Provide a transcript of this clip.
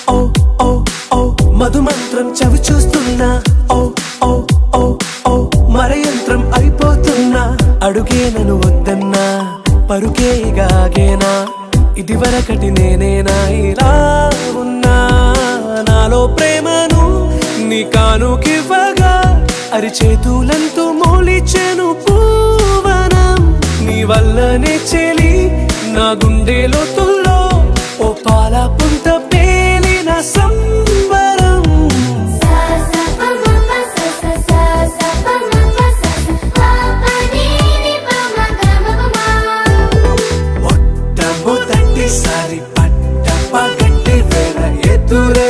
ఓ ఓ ఓ మధుమంత్రం చవి చూస్తున్నా ఓ ఓ ఓ ఓ మరయంత్రం అయిపోతున్నా అడుగే నన్ను వద్దన్నా పరుకే గాగేనా ఇది వరకటి నేనేనా ఇలా ఉన్నా నాలో ప్రేమను నీ కానుకివ్వగా అరిచేతులంతో మోలిచెను పూవనం నీ వల్లనే చెలి నా గుండెలో తుల్లో ఓ పాల పుంత పేలిన సంబరం మొట్టమొదటిసారి పట్ట పగట్టి వేళ ఎదురే